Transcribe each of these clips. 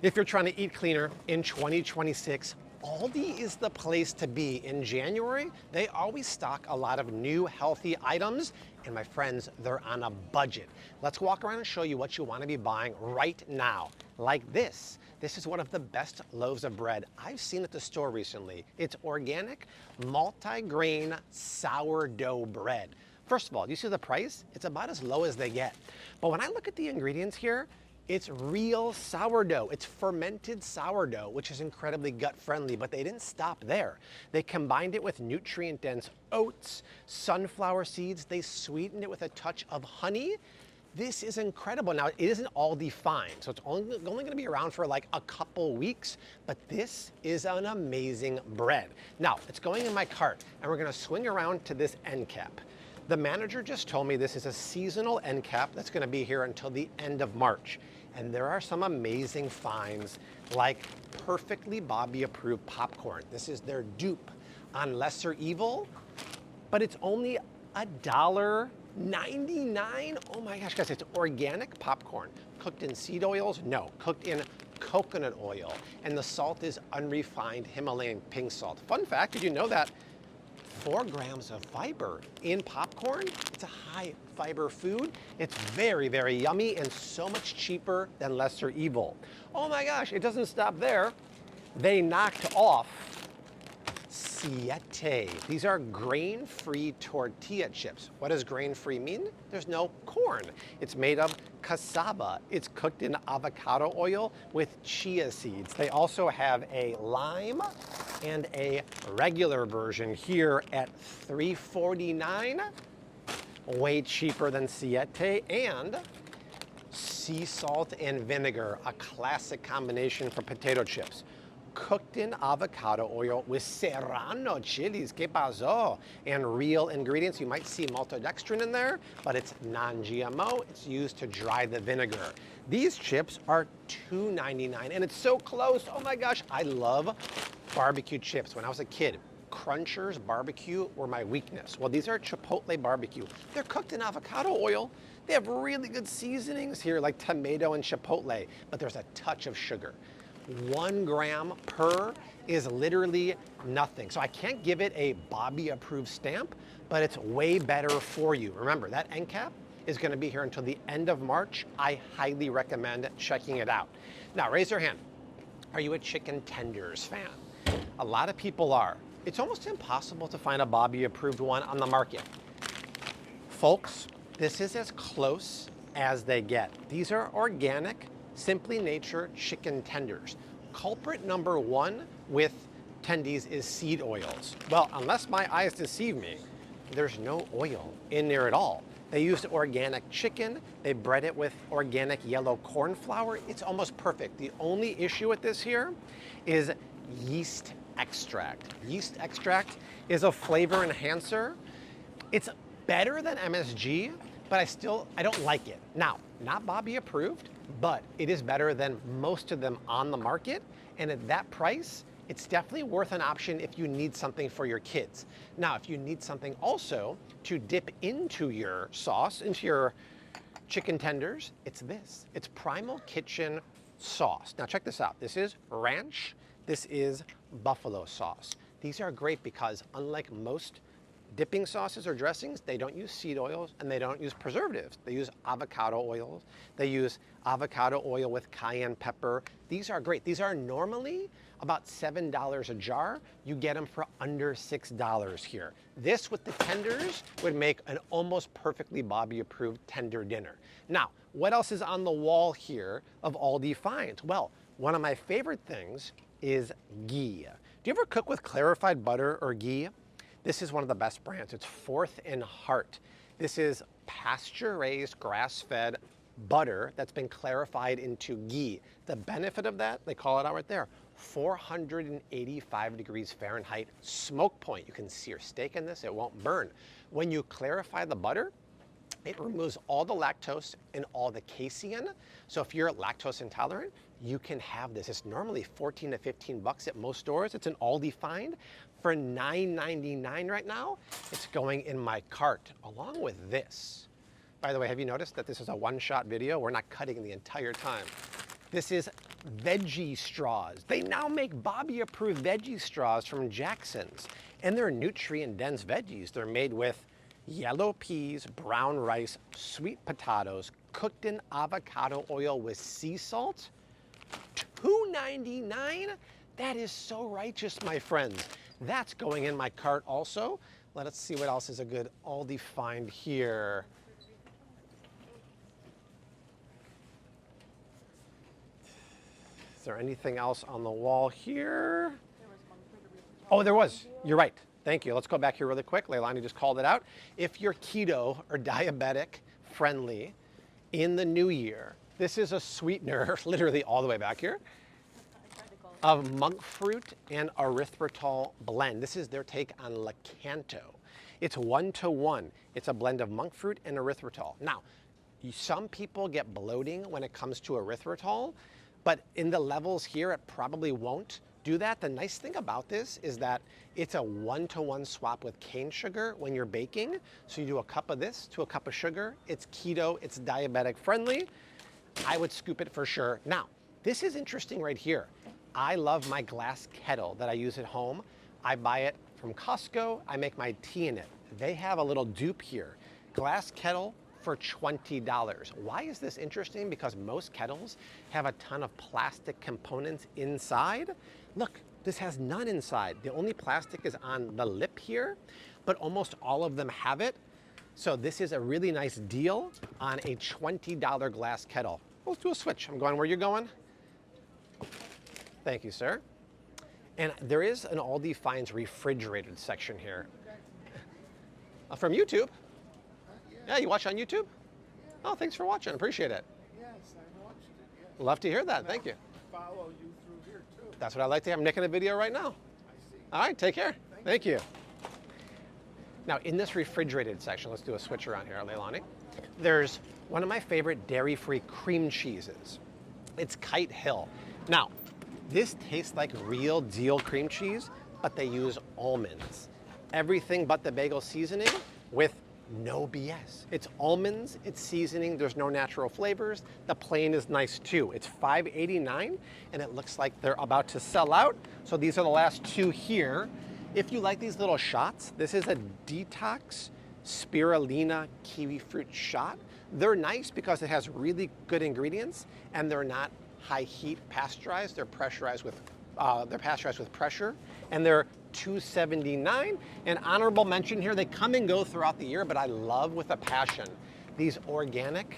If you're trying to eat cleaner in 2026, Aldi is the place to be. In January, they always stock a lot of new healthy items, and my friends, they're on a budget. Let's walk around and show you what you want to be buying right now. Like this. This is one of the best loaves of bread I've seen at the store recently. It's organic, multi-grain sourdough bread. First of all, do you see the price? It's about as low as they get. But when I look at the ingredients here, it's real sourdough. It's fermented sourdough, which is incredibly gut friendly, but they didn't stop there. They combined it with nutrient dense oats, sunflower seeds. They sweetened it with a touch of honey. This is incredible. Now, it isn't Aldi fine, so it's only gonna be around for like a couple weeks, but this is an amazing bread. Now, it's going in my cart, and we're gonna swing around to this end cap. The manager just told me this is a seasonal end cap that's gonna be here until the end of March. And there are some amazing finds, like perfectly Bobby approved popcorn. This is their dupe on Lesser Evil, but it's only $1.99. Oh my gosh, guys, it's organic popcorn. Cooked in seed oils? No, cooked in coconut oil. And the salt is unrefined Himalayan pink salt. Fun fact, did you know that 4 grams of fiber in popcorn? It's a high fiber food. It's very, very yummy and so much cheaper than Lesser Evil. Oh my gosh, it doesn't stop there. They knocked off Siete. These are grain-free tortilla chips. What does grain-free mean? There's no corn. It's made of cassava. It's cooked in avocado oil with chia seeds. They also have a lime and a regular version here at $3.49. Way cheaper than Siete. And sea salt and vinegar, a classic combination for potato chips. Cooked in avocado oil with serrano chilies, que pasó, and real ingredients. You might see maltodextrin in there, but it's non-GMO. It's used to dry the vinegar. These chips are $2.99, and it's so close. Oh my gosh, I love barbecue chips. When I was a kid, Crunchers barbecue were my weakness. Well, these are Chipotle barbecue. They're cooked in avocado oil. They have really good seasonings here, like tomato and Chipotle, but there's a touch of sugar. 1 gram per is literally nothing. So I can't give it a Bobby approved stamp, but it's way better for you. Remember, that end cap is gonna be here until the end of March. I highly recommend checking it out. Now, raise your hand. Are you a chicken tenders fan? A lot of people are. It's almost impossible to find a Bobby approved one on the market. Folks, this is as close as they get. These are organic, Simply Nature chicken tenders. Culprit number 1 with tendies is seed oils. Well, unless my eyes deceive me, there's no oil in there at all. They used organic chicken. They bred it with organic yellow corn flour. It's almost perfect. The only issue with this here is yeast extract. Yeast extract is a flavor enhancer. It's better than MSG, but I don't like it. Now, not Bobby approved, but it is better than most of them on the market. And at that price, it's definitely worth an option if you need something for your kids. Now, if you need something also to dip into your sauce, into your chicken tenders, it's this. It's Primal Kitchen sauce. Now check this out. This is ranch. This is buffalo sauce. These are great because unlike most dipping sauces or dressings, they don't use seed oils and they don't use preservatives. They use avocado oils. They use avocado oil with cayenne pepper. These are great. These are normally about $7 a jar. You get them for under $6 here. This with the tenders would make an almost perfectly Bobby approved tender dinner. Now, what else is on the wall here of Aldi finds? Well, one of my favorite things is ghee. Do you ever cook with clarified butter or ghee? This is one of the best brands. It's Fourth and Heart. This is pasture-raised, grass-fed butter that's been clarified into ghee. The benefit of that, they call it out right there, 485 degrees Fahrenheit smoke point. You can sear steak in this, it won't burn. When you clarify the butter, it removes all the lactose and all the casein. So if you're lactose intolerant, you can have this. It's normally 14 to 15 bucks at most stores. It's an Aldi find. For $9.99 right now, it's going in my cart along with this. By the way, have you noticed that this is a one-shot video? We're not cutting the entire time. This is veggie straws. They now make Bobby-approved veggie straws from Jackson's, and they're nutrient-dense veggies. They're made with yellow peas, brown rice, sweet potatoes, cooked in avocado oil with sea salt. $2.99? That is so righteous, my friends. That's going in my cart also. Let us see what else is a good Aldi find here. Is there anything else on the wall here? Oh, there was. You're right. Thank you. Let's go back here really quick. Leilani just called it out. If you're keto or diabetic friendly in the new year, this is a sweetener, literally all the way back here, of monk fruit and erythritol blend. This is their take on Lakanto. It's 1-to-1. It's a blend of monk fruit and erythritol. Now, some people get bloating when it comes to erythritol, but in the levels here, it probably won't do that. The nice thing about this is that it's a 1-to-1 swap with cane sugar when you're baking. So you do a cup of this to a cup of sugar. It's keto, it's diabetic friendly. I would scoop it for sure. Now, this is interesting right here. I love my glass kettle that I use at home. I buy it from Costco. I make my tea in it. They have a little dupe here. Glass kettle for $20. Why is this interesting? Because most kettles have a ton of plastic components inside. Look, this has none inside. The only plastic is on the lip here, but almost all of them have it. So this is a really nice deal on a $20 glass kettle. Let's do a switch. I'm going where you're going. Thank you, sir. And there is an Aldi Finds refrigerated section here. From YouTube? Yeah, you watch on YouTube? Oh, thanks for watching. Appreciate it. Yes, I watched it. Yes. Love to hear that. Thank you. Follow you through here too. That's what I like to hear. I'm making a video right now. I see. All right, take care. Thank you. Now, in this refrigerated section, let's do a switch around here, Leilani. There's one of my favorite dairy-free cream cheeses. It's Kite Hill. Now, this tastes like real deal cream cheese, but they use almonds. Everything but the bagel seasoning with no BS. It's almonds, it's seasoning, there's no natural flavors. The plain is nice too. It's $5.89 and it looks like they're about to sell out. So these are the last two here. If you like these little shots, this is a detox spirulina kiwi fruit shot. They're nice because it has really good ingredients and they're not high heat pasteurized. They're pasteurized with pressure, and they're $2.79. An honorable mention here, they come and go throughout the year, but I love with a passion these organic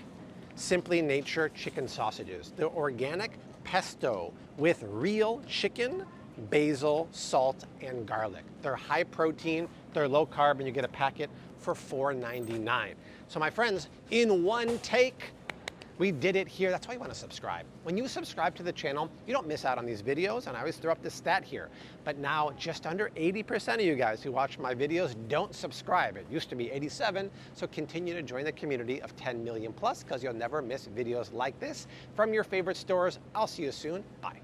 Simply Nature chicken sausages. They're organic pesto with real chicken, basil, salt, and garlic. They're high protein, they're low carb, and you get a packet for $4.99. So my friends, in one take, we did it here. That's why you want to subscribe. When you subscribe to the channel, you don't miss out on these videos, and I always throw up this stat here. But now, just under 80% of you guys who watch my videos don't subscribe. It used to be 87, so continue to join the community of 10 million plus, because you'll never miss videos like this from your favorite stores. I'll see you soon. Bye.